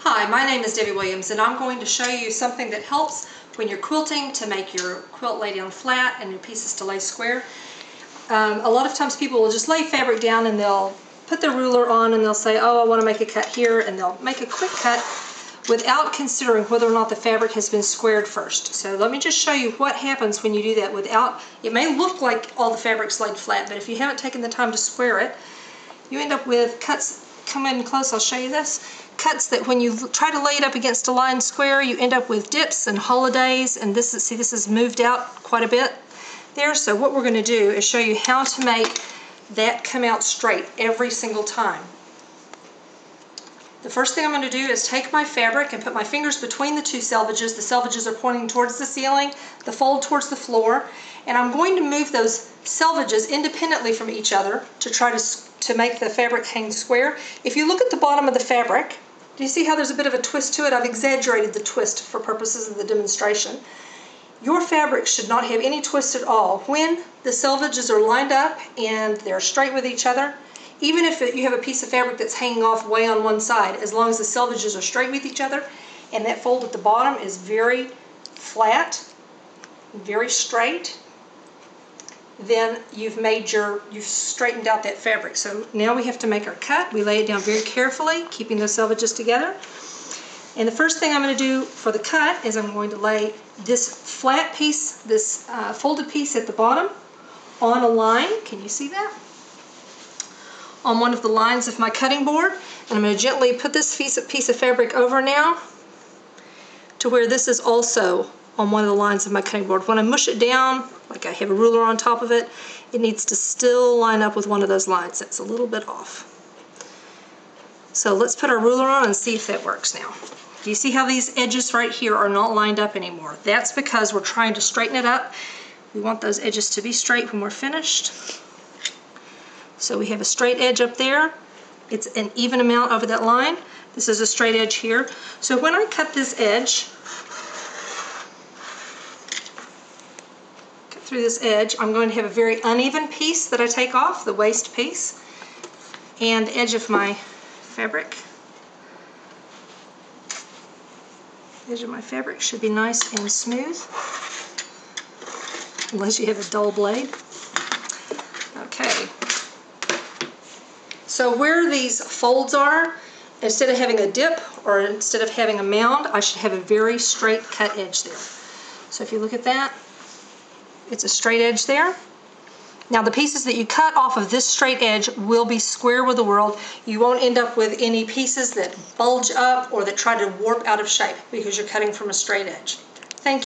Hi, my name is Debbie Williams, and I'm going to show you something that helps when you're quilting to make your quilt lay down flat and your pieces to lay square. A lot of times people will just lay fabric down and they'll put their ruler on and they'll say, oh, I want to make a cut here, and they'll make a quick cut without considering whether or not the fabric has been squared first. So let me just show you what happens when you do that without, it may look like all the fabric's laid flat, but if you haven't taken the time to square it, you end up with cuts. Come in close, I'll show you this. Cuts that when you try to lay it up against a line square, you end up with dips and holidays, and this is moved out quite a bit there. So what we're going to do is show you how to make that come out straight every single time. The first thing I'm going to do is take my fabric and put my fingers between the two selvages. The selvages are pointing towards the ceiling, the fold towards the floor, and I'm going to move those selvages independently from each other to try to make the fabric hang square. If you look at the bottom of the fabric, do you see how there's a bit of a twist to it? I've exaggerated the twist for purposes of the demonstration. Your fabric should not have any twist at all. When the selvages are lined up and they're straight with each other, even if you have a piece of fabric that's hanging off way on one side, as long as the selvages are straight with each other and that fold at the bottom is very flat, very straight, then you've straightened out that fabric. So now we have to make our cut. We lay it down very carefully, keeping those selvages together. And the first thing I'm going to do for the cut is I'm going to lay this flat piece, this folded piece at the bottom on a line. Can you see that? On one of the lines of my cutting board. And I'm going to gently put this piece of fabric over now to where this is also on one of the lines of my cutting board. When I mush it down, like I have a ruler on top of it, it needs to still line up with one of those lines. That's a little bit off. So let's put our ruler on and see if that works now. Do you see how these edges right here are not lined up anymore? That's because we're trying to straighten it up. We want those edges to be straight when we're finished. So we have a straight edge up there. It's an even amount over that line. This is a straight edge here. So when I cut this edge, through this edge, I'm going to have a very uneven piece that I take off, the waste piece, and the edge of my fabric. The edge of my fabric should be nice and smooth, unless you have a dull blade. Okay. So where these folds are, instead of having a dip or instead of having a mound, I should have a very straight cut edge there. So if you look at that, it's a straight edge there. Now the pieces that you cut off of this straight edge will be square with the world. You won't end up with any pieces that bulge up or that try to warp out of shape because you're cutting from a straight edge.